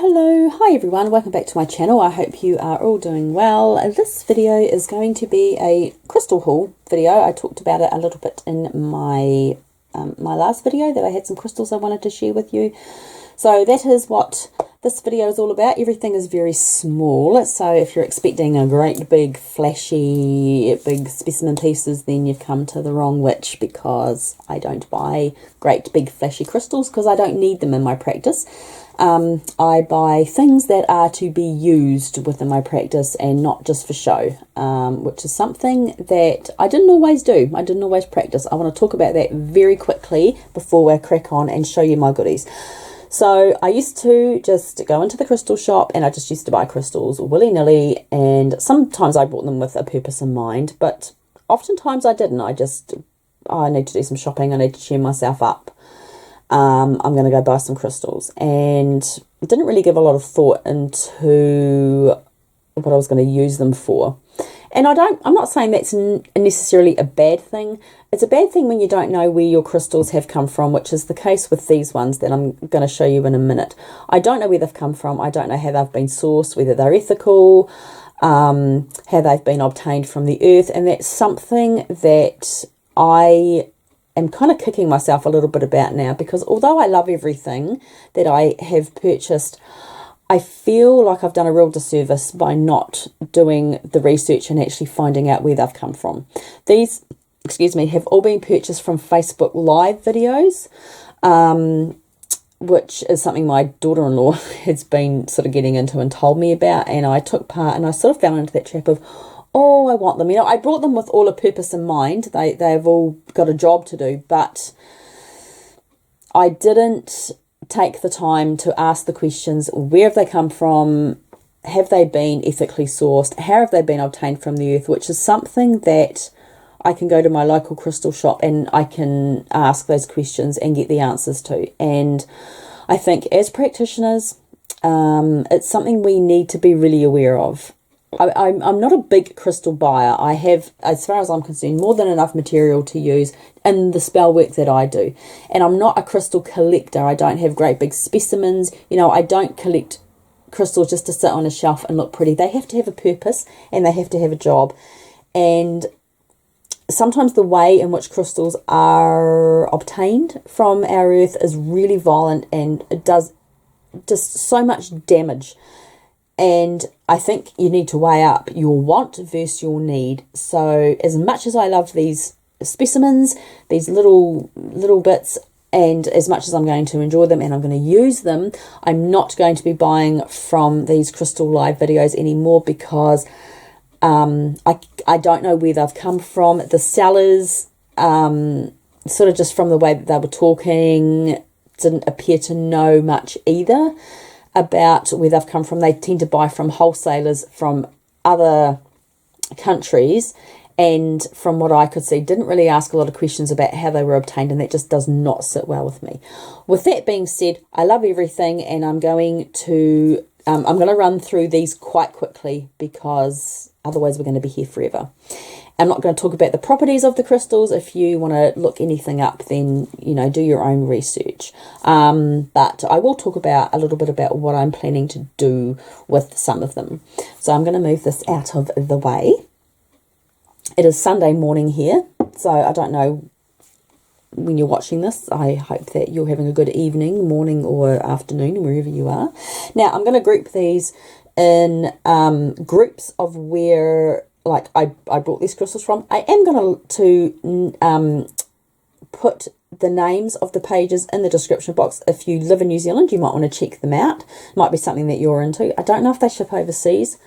Hello, hi everyone, welcome back to my channel. I hope you are all doing well. This video is going to be a crystal haul video. I talked about it a little bit in my my last video, that I had some crystals I wanted to share with you. So that is what this video is all about. Everything is very small, so if you're expecting a great big flashy big specimen pieces, then you've come to the wrong witch, because I don't buy great big flashy crystals because I don't need them in my practice. I buy things that are to be used within my practice and not just for show, which is something that I didn't always do. I didn't always practice. I want to talk about that very quickly before we crack on and show you my goodies. So I used to just go into the crystal shop and I just used to buy crystals willy-nilly, and sometimes I bought them with a purpose in mind, but oftentimes I didn't. I need to do some shopping, I need to cheer myself up. I'm going to go buy some crystals, and didn't really give a lot of thought into what I was going to use them for. And I'm not saying that's necessarily a bad thing. It's a bad thing when you don't know where your crystals have come from, which is the case with these ones that I'm going to show you in a minute. I don't know where they've come from. I don't know how they've been sourced, whether they're ethical, how they've been obtained from the earth, and that's something that I'm kind of kicking myself a little bit about now, because although I love everything that I have purchased, I feel like I've done a real disservice by not doing the research and actually finding out where they've come from. These, have all been purchased from Facebook Live videos, which is something my daughter-in-law has been sort of getting into and told me about, and I took part, and I sort of fell into that trap of, oh, I want them. You know, I brought them with all a purpose in mind. They've all got a job to do, but I didn't take the time to ask the questions: where have they come from? Have they been ethically sourced? How have they been obtained from the earth? Which is something that I can go to my local crystal shop and I can ask those questions and get the answers to. And I think as practitioners, it's something we need to be really aware of. I'm not a big crystal buyer. I have, as far as I'm concerned, more than enough material to use in the spell work that I do. And I'm not a crystal collector. I don't have great big specimens. You know, I don't collect crystals just to sit on a shelf and look pretty. They have to have a purpose and they have to have a job. And sometimes the way in which crystals are obtained from our earth is really violent, and it does just so much damage. And I think you need to weigh up your want versus your need. So as much as I love these specimens, these little bits, and as much as I'm going to enjoy them and I'm going to use them, I'm not going to be buying from these Crystal Live videos anymore, because I don't know where they've come from. The sellers, sort of just from the way that they were talking, didn't appear to know much either about where they've come from. They tend to buy from wholesalers from other countries, and from what I could see, didn't really ask a lot of questions about how they were obtained, and that just does not sit well with me. With that being said, I love everything, and I'm going to run through these quite quickly, because otherwise we're going to be here forever. I'm not going to talk about the properties of the crystals. If you want to look anything up, then, you know, do your own research. But I will talk about a little bit about what I'm planning to do with some of them. So I'm going to move this out of the way. It is Sunday morning here, so I don't know when you're watching this. I hope that you're having a good evening, morning or afternoon, wherever you are. Now, I'm going to group these in groups of where, like, I brought these crystals from. I am going to put the names of the pages in the description box. If you live in New Zealand, you might want to check them out. Might be something that you're into. I don't know if they ship overseas,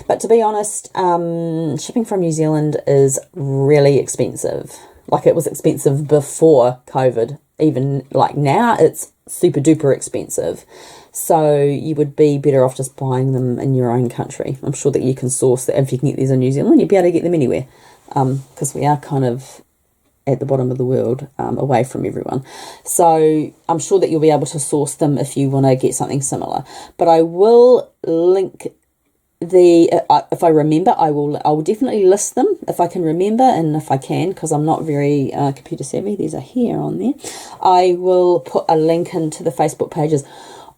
but to be honest, shipping from New Zealand is really expensive. Like, it was expensive before COVID. Even like now, it's super duper expensive. So you would be better off just buying them in your own country. I'm sure that you can source that. If you can get these in New Zealand, you'd be able to get them anywhere, because we are kind of at the bottom of the world, away from everyone. So I'm sure that you'll be able to source them if you want to get something similar. But I will link if I remember, I will definitely list them if I can remember, and if I can, because I'm not very computer savvy. There's a hair on there. I will put a link into the Facebook pages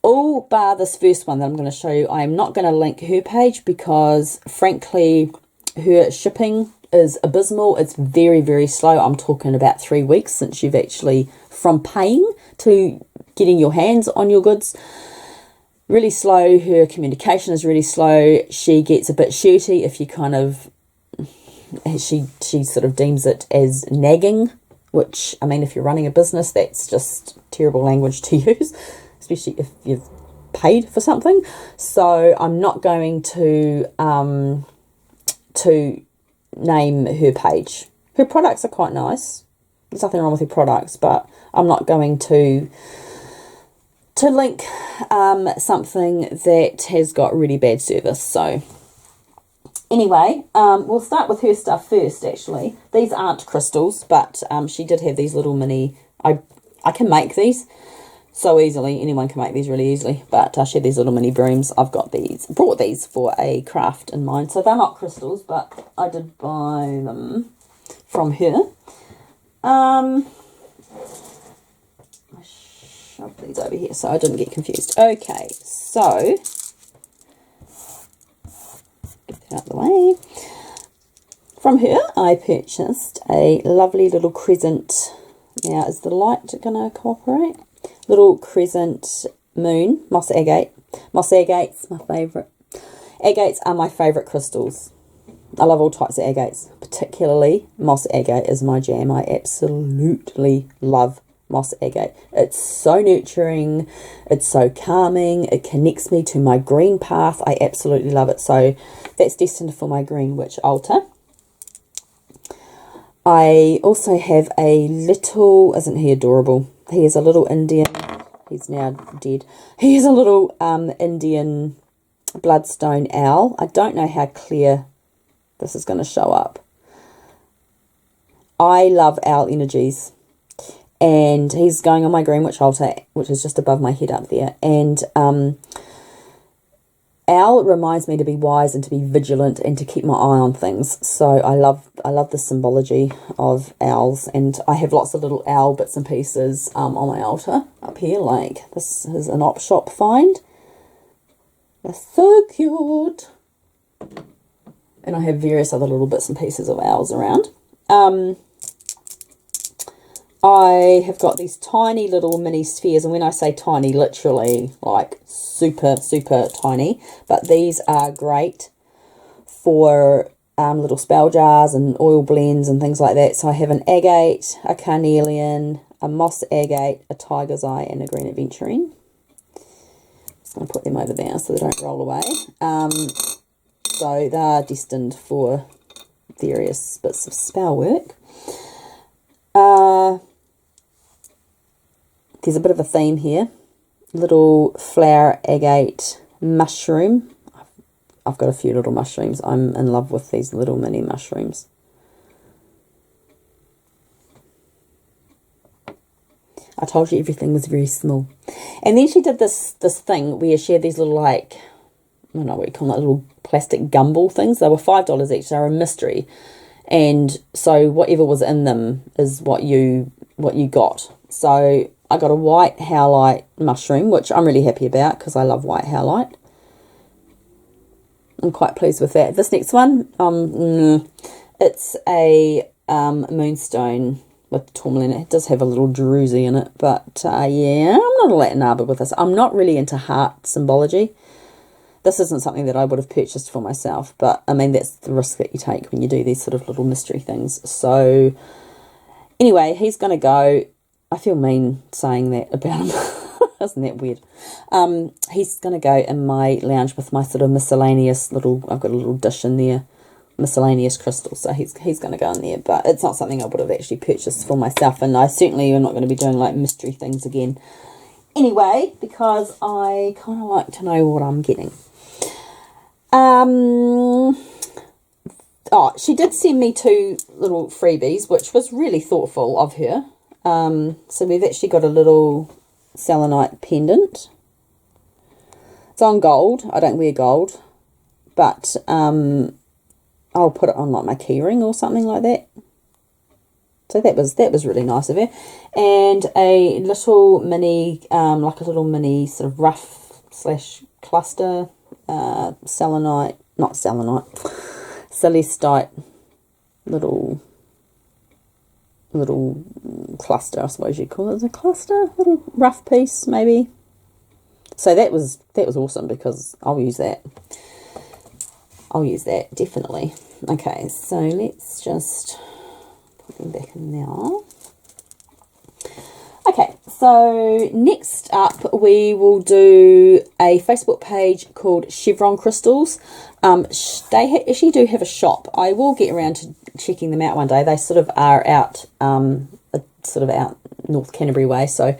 All bar this first one that I'm going to show you. I am not going to link her page because, frankly, her shipping is abysmal. It's very, very slow. I'm talking about 3 weeks since you've actually, from paying to getting your hands on your goods. Really slow. Her communication is really slow. She gets a bit shooty if you kind of, she sort of deems it as nagging, which, I mean, if you're running a business, that's just terrible language to use, especially if you've paid for something. So I'm not going to name her page. Her products are quite nice. There's nothing wrong with her products, but I'm not going to link something that has got really bad service. So anyway, we'll start with her stuff first, actually. These aren't crystals, but she did have these little mini, I can make these so easily. Anyone can make these really easily, but she had these little mini brooms. I've got these, brought these for a craft in mind. So they're not crystals, but I did buy them from her. I shoved these over here so I didn't get confused. Okay, so get that out of the way. From her, I purchased a lovely little crescent. Now, is the light going to cooperate? Little crescent moon, moss agate. Moss agate's my favourite. Agates are my favourite crystals. I love all types of agates, particularly moss agate is my jam. I absolutely love moss agate. It's so nurturing, it's so calming, it connects me to my green path. I absolutely love it. So that's destined for my green witch altar. I also have a little, isn't he adorable? He is a little Indian, he's now dead. He is a little Indian bloodstone owl. I don't know how clear this is going to show up. I love owl energies. And he's going on my green witch altar, which is just above my head up there. And owl reminds me to be wise and to be vigilant and to keep my eye on things. So I love the symbology of owls, and I have lots of little owl bits and pieces on my altar up here. Like this is an op shop find. They're so cute. And I have various other little bits and pieces of owls around. I have got these tiny little mini spheres, and when I say tiny, literally like super, super tiny, but these are great for little spell jars and oil blends and things like that. So I have an agate, a carnelian, a moss agate, a tiger's eye, and a green aventurine. Just going to put them over there so they don't roll away. So they are destined for various bits of spell work. There's a bit of a theme here. Little flower agate mushroom. I've got a few little mushrooms. I'm in love with these little mini mushrooms. I told you everything was very small. And then she did this thing where she had these little, like, I don't know what you call that, little plastic gumball things. They were $5 each. They were a mystery. And so whatever was in them is what you got. So I got a white howlite mushroom, which I'm really happy about because I love white howlite. I'm quite pleased with that. This next one, it's a moonstone with tourmaline. It does have a little druzy in it, but yeah, I'm not a Latin arbor with this. I'm not really into heart symbology. This isn't something that I would have purchased for myself, but I mean, that's the risk that you take when you do these sort of little mystery things. So anyway, he's going to go. I feel mean saying that about him. Isn't that weird? He's going to go in my lounge with my sort of miscellaneous little, I've got a little dish in there, miscellaneous crystals. So he's going to go in there, but it's not something I would have actually purchased for myself. And I certainly am not going to be doing like mystery things again. Anyway, because I kind of like to know what I'm getting. Oh, she did send me 2 little freebies, which was really thoughtful of her. So we've actually got a little selenite pendant. It's on gold. I don't wear gold, but I'll put it on like my key ring or something like that So that was really nice of her. And a little mini, like a little mini sort of rough / cluster, selenite, not selenite, celestite, little cluster, I suppose you'd call it. A cluster, little rough piece maybe. So that was awesome, because I'll use that definitely. Okay, so let's just put them back in now. Okay, so next up we will do a Facebook page called Chevron Crystals. They actually do have a shop. I will get around to checking them out one day. They sort of are out, sort of out North Canterbury way. So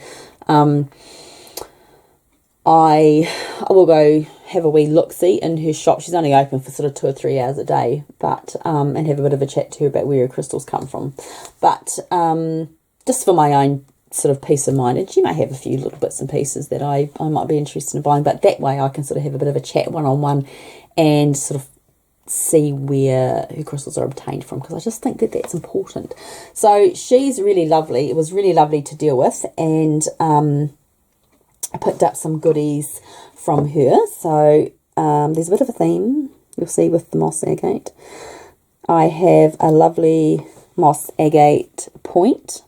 I will go have a wee look-see in her shop. She's only open for sort of 2 or 3 hours a day, but and have a bit of a chat to her about where her crystals come from. But just for my own sort of peace of mind, and she may have a few little bits and pieces that I might be interested in buying, but that way I can sort of have a bit of a chat one-on-one and sort of see where her crystals are obtained from, because I just think that that's important. So she's really lovely. It was really lovely to deal with, and I picked up some goodies from her. So there's a bit of a theme, you'll see, with the moss agate. I have a lovely moss agate point.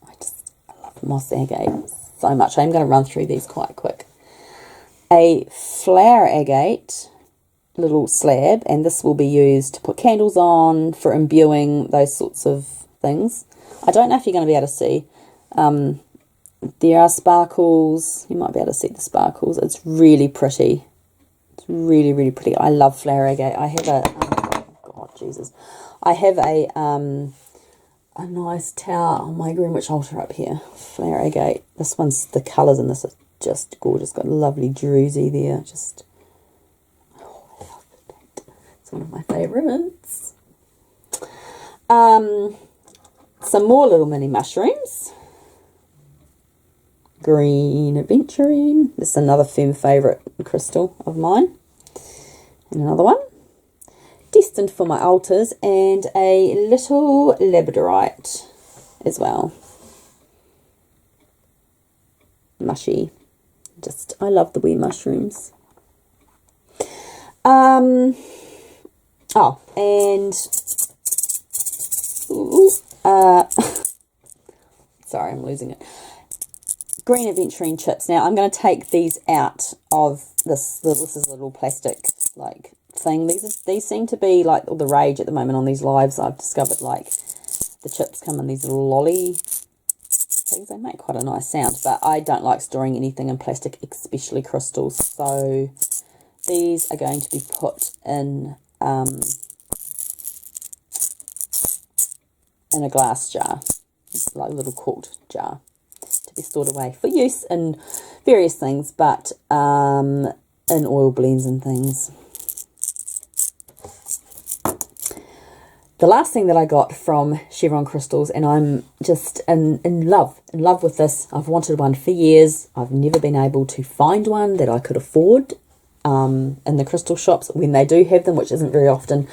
I love moss agate so much. I'm going to run through these quite quick. A flower agate little slab, and this will be used to put candles on, for imbuing, those sorts of things. I don't know if you're going to be able to see. There are sparkles. You might be able to see the sparkles. It's really pretty. It's really, really pretty. I love flower agate. I have a God, Jesus. I have a nice tower on my Greenwich altar up here. Flower agate. This one's, the colours in this are just gorgeous. Got a lovely druzy there. Just, oh, I love that. It's one of my favourites. Some more little mini mushrooms. Green Aventurine. This is another firm favourite crystal of mine. And another one. Destined for my altars. And a little labradorite as well. Mushy. Just, I love the wee mushrooms. Oh, and sorry, I'm losing it. Green Aventurine chips. Now I'm going to take these out of this. This is a little plastic like thing. These seem to be like all the rage at the moment on these lives. I've discovered, like, the chips come in these little lolly things. They make quite a nice sound, but I don't like storing anything in plastic, especially crystals. So these are going to be put in a glass jar, like a little corked jar, to be stored away for use in various things, but in oil blends and things. The last thing that I got from Chevron Crystals, and I'm just in love with this. I've wanted one for years. I've never been able to find one that I could afford in the crystal shops when they do have them, which isn't very often.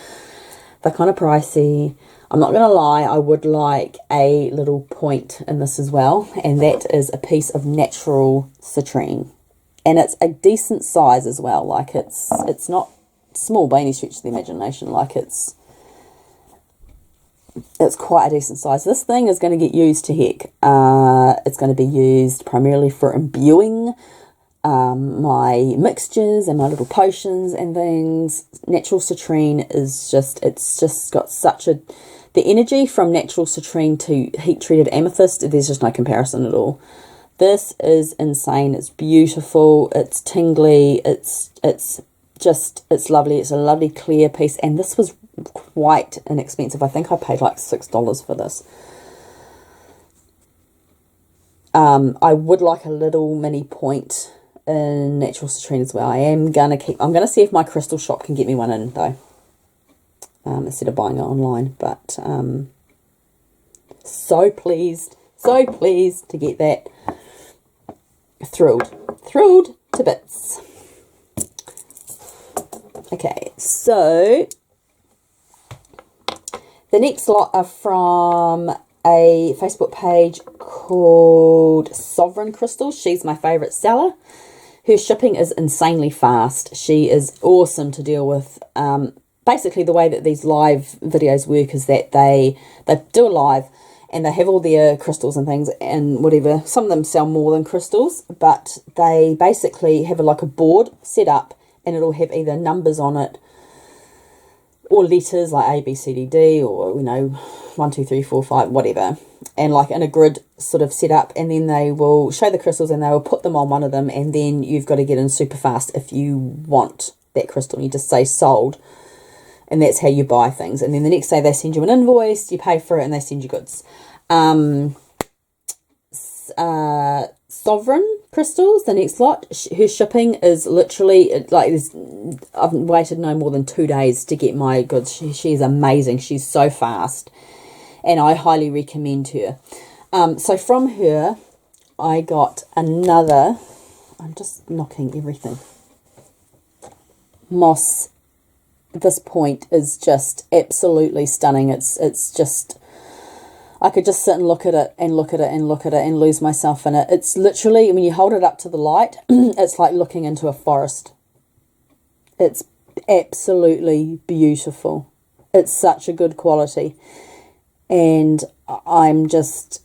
They're kind of pricey. I'm not going to lie, I would like a little point in this as well, and that is a piece of natural citrine. And it's a decent size as well. Like, it's not small by any stretch of the imagination. Like, it's quite a decent size. This thing is going to get used to heck. It's going to be used primarily for imbuing my mixtures and my little potions and things. Natural citrine is just, it's just got such a, the energy from natural citrine to heat treated amethyst, there's just no comparison at all. This is insane. It's beautiful. It's tingly. It's lovely. It's a lovely clear piece, and this was quite inexpensive. I think I paid like $6 for this. I would like a little mini point in natural citrine as well. I'm gonna see if my crystal shop can get me one in though, instead of buying it online. But so pleased to get that. Thrilled to bits. Okay, so The next lot are from a Facebook page called Sovereign Crystals. She's my favourite seller. Her shipping is insanely fast. She is awesome to deal with. Basically, the way that these live videos work is that they do a live and they have all their crystals and things and whatever. Some of them sell more than crystals, but they basically have like a board set up and it'll have either numbers on it or letters like A, B, C, D, D, or, you know, 1, 2, 3, 4, 5, whatever. And like in a grid sort of set up, and then they will show the crystals and they will put them on one of them, and then you've got to get in super fast if you want that crystal. You just say sold, and that's how you buy things. And then the next day they send you an invoice, you pay for it, and they send you goods. Sovereign Crystals, the next lot, her shipping is literally like I've waited no more than 2 days to get my goods. She's amazing. She's so fast, and I highly recommend her. So from her I got another, I'm just knocking everything, moss. This point is just absolutely stunning. It's just, I could just sit and look at it and look at it and look at it and lose myself in it. It's literally, when you hold it up to the light, it's like looking into a forest. It's absolutely beautiful. It's such a good quality. And I'm just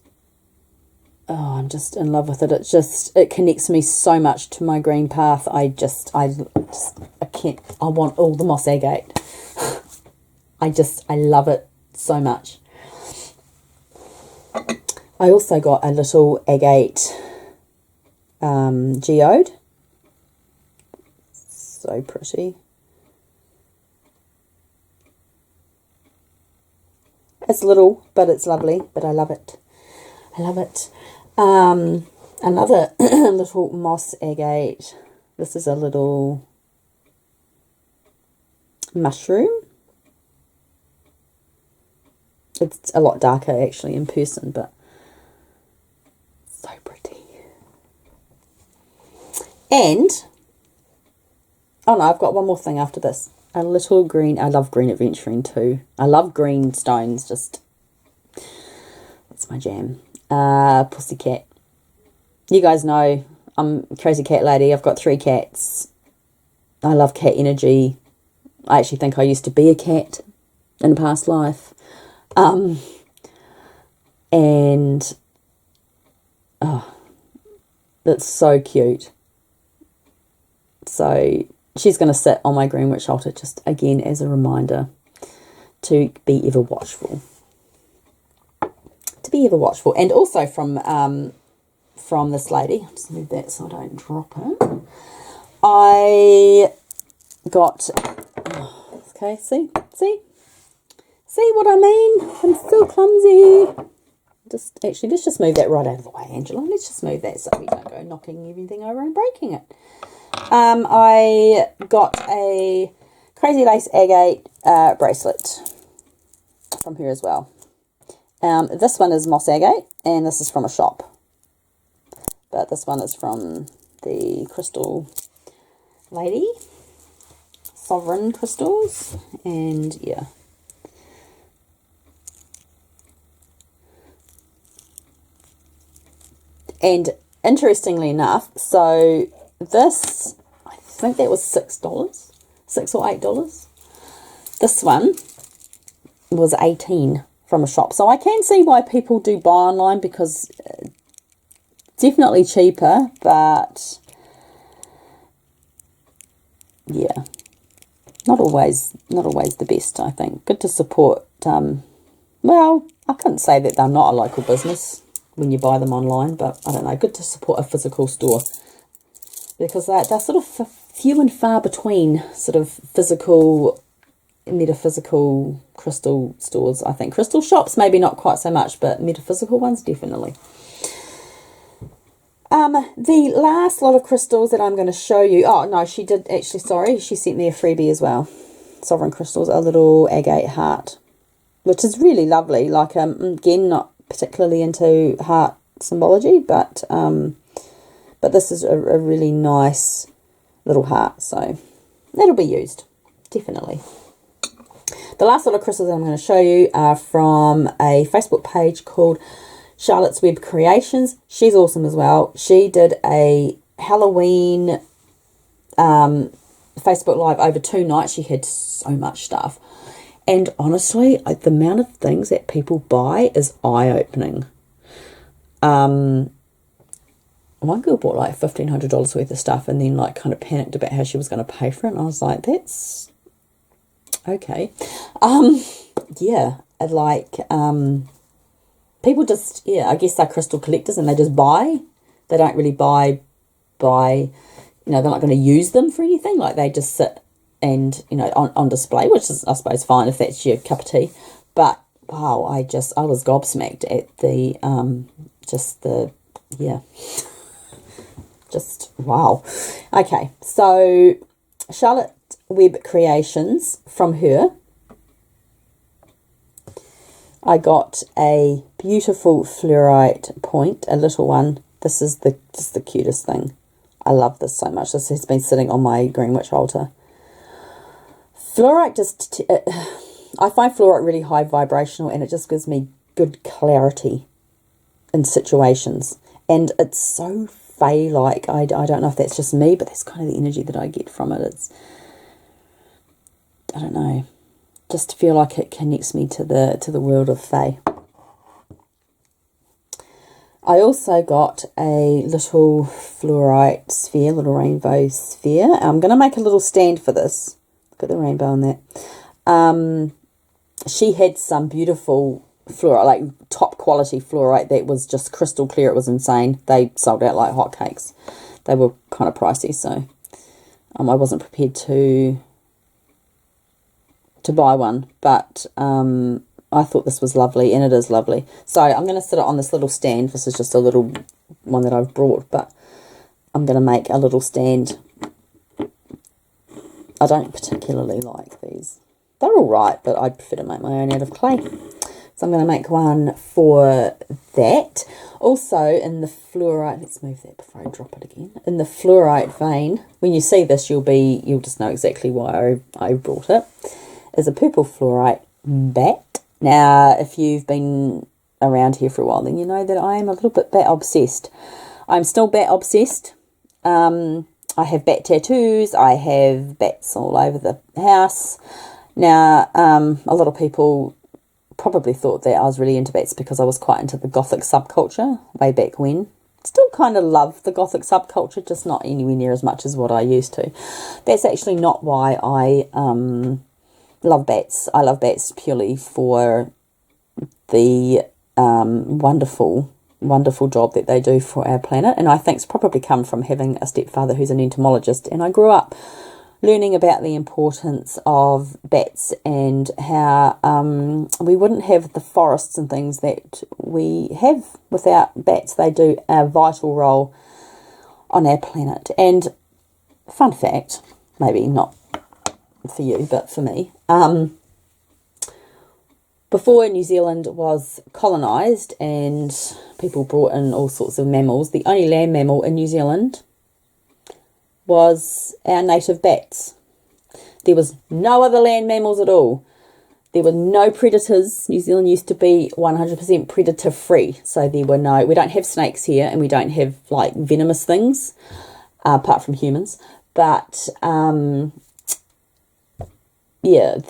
in love with it. It connects me so much to my green path. I can't, I want all the moss agate. I love it so much. I also got a little agate geode. So pretty. It's little, but it's lovely, but I love it. I love it. Another little moss agate. This is a little mushroom. It's a lot darker actually in person, but so pretty. And, oh no, I've got one more thing after this. A little green, I love green adventuring too. I love green stones, just, that's my jam. Pussycat. You guys know I'm a crazy cat lady. I've got 3 cats. I love cat energy. I actually think I used to be a cat in a past life. And oh, that's so cute. So she's going to sit on my green witch altar just again as a reminder to be ever watchful. To be ever watchful. And also from this lady, I'll just move that so I don't drop it. I got, okay, see what I mean? I'm still clumsy. Let's just move that right out of the way, Angela. Let's just move that so we don't go knocking everything over and breaking it. I got a Crazy Lace agate bracelet from here as well. This one is moss agate, and this is from a shop. But this one is from the crystal lady, Sovereign Crystals, and yeah. And interestingly enough, so this, I think that was $6, $6 or $8. This one was $18 from a shop. So I can see why people do buy online, because definitely cheaper, but yeah, not always the best, I think. Good to support, well, I couldn't say that they're not a local business when you buy them online, but I don't know, good to support a physical store, because they're sort of few and far between, sort of physical, metaphysical crystal stores, I think. Crystal shops, maybe not quite so much, but metaphysical ones, definitely. The last lot of crystals that I'm going to show you, oh no, she did actually, sorry, she sent me a freebie as well. Sovereign Crystals, a little agate heart, which is really lovely. Like, again, not particularly into heart symbology, but this is a really nice little heart, so that'll be used, definitely. The last lot of crystals that I'm going to show you are from a Facebook page called Charlotte's Web Creations. She's awesome as well. She did a Halloween Facebook Live over 2 nights. She had so much stuff. And honestly, the amount of things that people buy is eye-opening. One girl bought like $1,500 worth of stuff and then like kind of panicked about how she was going to pay for it. And I was like, that's okay. Yeah, like, people just, yeah, I guess they're crystal collectors and they just buy. They don't really buy, you know, they're not going to use them for anything. Like they just sit and, you know, on display, which is, I suppose, fine if that's your cup of tea. But, wow, I was gobsmacked at the, yeah. Just, wow. Okay, so Charlotte Web Creations, from her, I got a beautiful fluorite point, a little one. This is just the cutest thing. I love this so much. This has been sitting on my green witch altar. Fluorite just, I find fluorite really high vibrational, and it just gives me good clarity in situations. And it's so fey-like. I don't know if that's just me, but that's kind of the energy that I get from it. It's, I don't know, just feel like it connects me to the world of fey. I also got a little fluorite sphere, little rainbow sphere. I'm going to make a little stand for this. Look at the rainbow on that. She had some beautiful fluorite, like top quality fluorite that was just crystal clear. It was insane. They sold out like hotcakes. They were kind of pricey, so I wasn't prepared to buy one, but I thought this was lovely, and it is lovely. So I'm going to sit it on this little stand. This is just a little one that I've brought, but I'm going to make a little stand. I don't particularly like these. They're all right, but I prefer to make my own out of clay. So I'm going to make one for that. Also, in the fluorite, let's move that before I drop it again. In the fluorite vein, when you see this, you'll just know exactly why I brought it. Is a purple fluorite bat. Now, if you've been around here for a while, then you know that I am a little bit bat obsessed. I'm still bat obsessed. I have bat tattoos. I have bats all over the house. Now, a lot of people probably thought that I was really into bats because I was quite into the gothic subculture way back when. Still kind of love the gothic subculture, just not anywhere near as much as what I used to. That's actually not why I love bats. I love bats purely for the wonderful job that they do for our planet, and I think it's probably come from having a stepfather who's an entomologist, and I grew up learning about the importance of bats and how we wouldn't have the forests and things that we have without bats. They do a vital role on our planet. And fun fact, maybe not for you, but for me, before New Zealand was colonised and people brought in all sorts of mammals, the only land mammal in New Zealand was our native bats. There was no other land mammals at all. There were no predators. New Zealand used to be 100% predator free. So we don't have snakes here, and we don't have like venomous things, apart from humans. But yeah,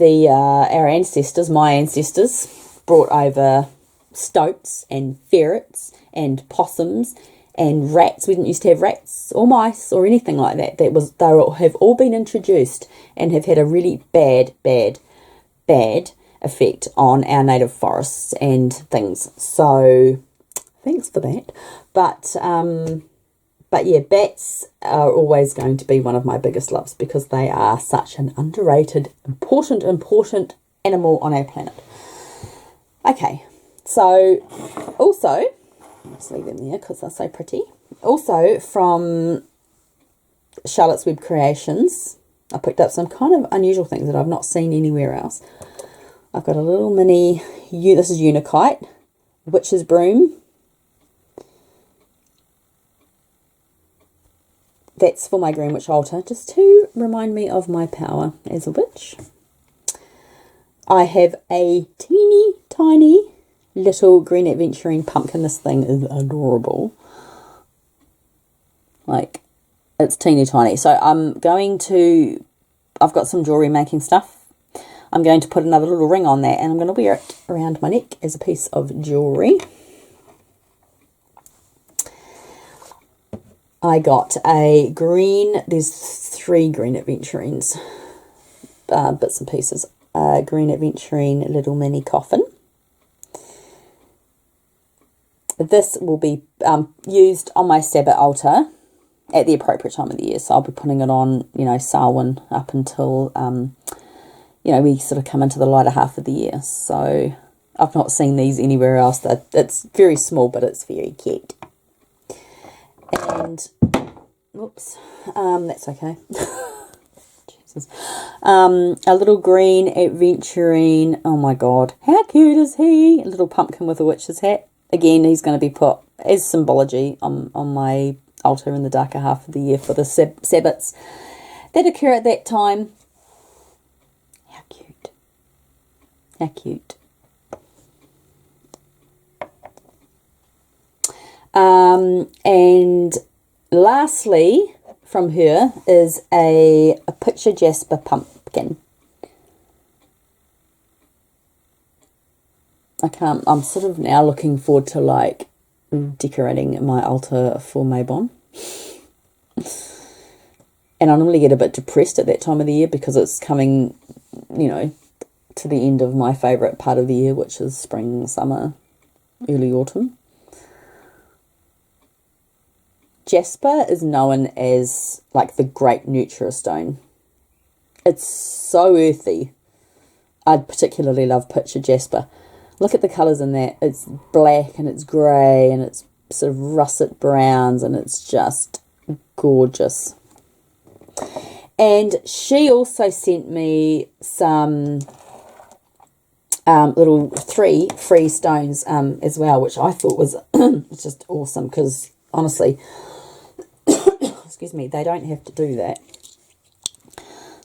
our ancestors, my ancestors, brought over stoats and ferrets and possums and rats. We didn't used to have rats or mice or anything like that. They have all been introduced and have had a really bad effect on our native forests and things. So thanks for that. But yeah, bats are always going to be one of my biggest loves because they are such an underrated, important animal on our planet. Okay, so also, let's leave them there because they're so pretty. Also from Charlotte's Web Creations, I picked up some kind of unusual things that I've not seen anywhere else. I've got a little mini, this is Unikite, witch's broom. That's for my green witch altar, just to remind me of my power as a witch. I have a teeny tiny little green adventurine pumpkin. This thing is adorable. Like, it's teeny tiny. So I've got some jewellery making stuff. I'm going to put another little ring on that, and I'm going to wear it around my neck as a piece of jewellery. I got there's 3 green adventurines, bits and pieces. Green adventurine little mini coffin. This will be used on my Sabbath altar at the appropriate time of the year. So I'll be putting it on, Samhain up until, we sort of come into the lighter half of the year. So I've not seen these anywhere else. It's very small, but it's very cute. And, whoops, that's okay. Jesus. A little green adventurine. Oh my God, how cute is he? A little pumpkin with a witch's hat. Again, he's going to be put as symbology on my altar in the darker half of the year for the Sabbats that occur at that time. How cute. How cute. And lastly, from her is a picture jasper pumpkin. I'm sort of now looking forward to like decorating my altar for Mabon. And I normally get a bit depressed at that time of the year because it's coming, to the end of my favourite part of the year, which is spring, summer, early autumn. Jasper is known as like the great nurturer stone. It's so earthy. I particularly love picture jasper. Look at the colours in that. It's black and it's grey and it's sort of russet browns and it's just gorgeous. And she also sent me some little 3 free stones as well, which I thought was just awesome because honestly, excuse me, they don't have to do that.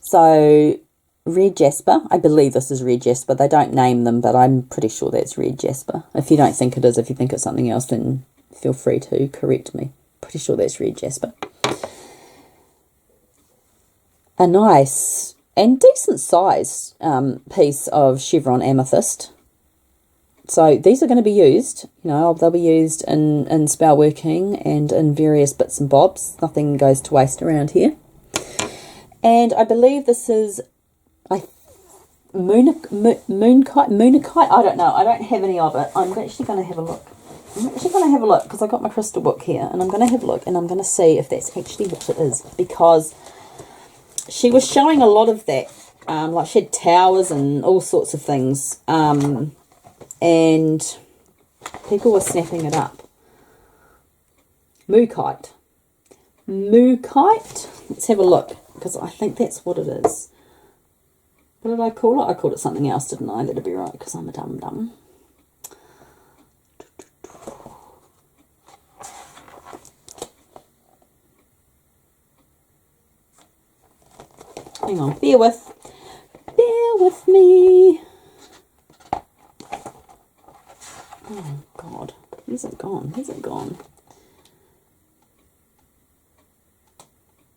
So red jasper, I believe this is red jasper. They don't name them, but I'm pretty sure that's red jasper. If you don't think it is, if you think it's something else, then feel free to correct me. Pretty sure that's red jasper. A nice and decent sized piece of chevron amethyst. So these are going to be used, they'll be used in spell working and in various bits and bobs. Nothing goes to waste around here. And I believe this is moonikite. I don't know. I don't have any of it. I'm actually going to have a look. Because I got my crystal book here, and I'm going to have a look and I'm going to see if that's actually what it is, because she was showing a lot of that. Like she had towers and all sorts of things. And people were snapping it up. Mookite. Let's have a look, because I think that's what it is. What did I call it? I called it something else, didn't I? That'd be right, because I'm a dum-dum. Hang on, bear with me. Oh God, where's it gone?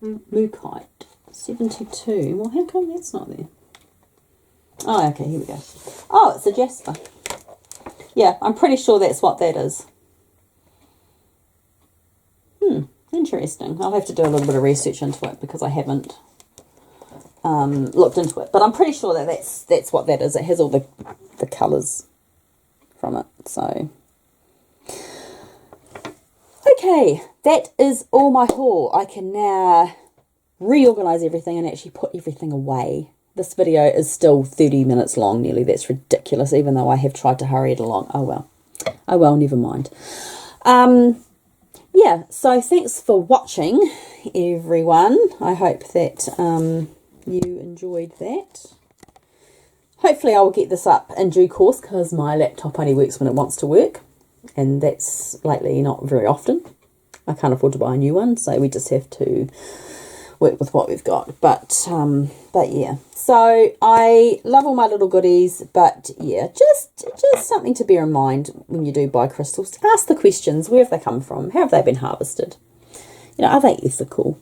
Mookite 72. Well, how come that's not there? Oh, okay, here we go. Oh, it's a jasper. Yeah, I'm pretty sure that's what that is. Interesting. I'll have to do a little bit of research into it because I haven't looked into it. But I'm pretty sure that that's what that is. It has all the colours from it. So, okay, that is all my haul. I can now reorganise everything and actually put everything away. This video is still 30 minutes long nearly. That's ridiculous, even though I have tried to hurry it along. Oh well, never mind. Yeah, so thanks for watching, everyone. I hope that you enjoyed that. Hopefully I will get this up in due course, because my laptop only works when it wants to work, and that's lately not very often. I can't afford to buy a new one, so we just have to work with what we've got. But yeah, so So I love all my little goodies, but yeah, just something to bear in mind when you do buy crystals. Ask the questions: where have they come from? How have they been harvested? You know, are they ethical?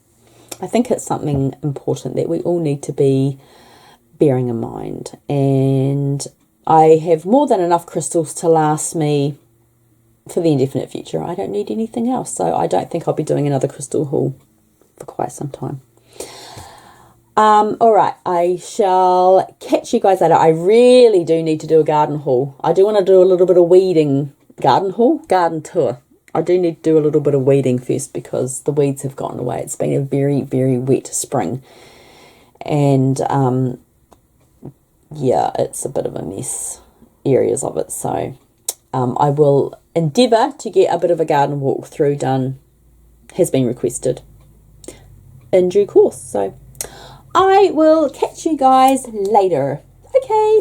I think it's something important that we all need to be bearing in mind. And I have more than enough crystals to last me for the indefinite future. I don't need anything else, so I don't think I'll be doing another crystal haul for quite some time. All right, I shall catch you guys later. I really do need to do a garden haul. I do want to do a little bit of weeding. Garden haul? Garden tour. I do need to do a little bit of weeding first because the weeds have gotten away. It's been a very, very wet spring. And, yeah, it's a bit of a mess, areas of it. So I will endeavour to get a bit of a garden walkthrough done. Has been requested in due course. So I will catch you guys later. Okay,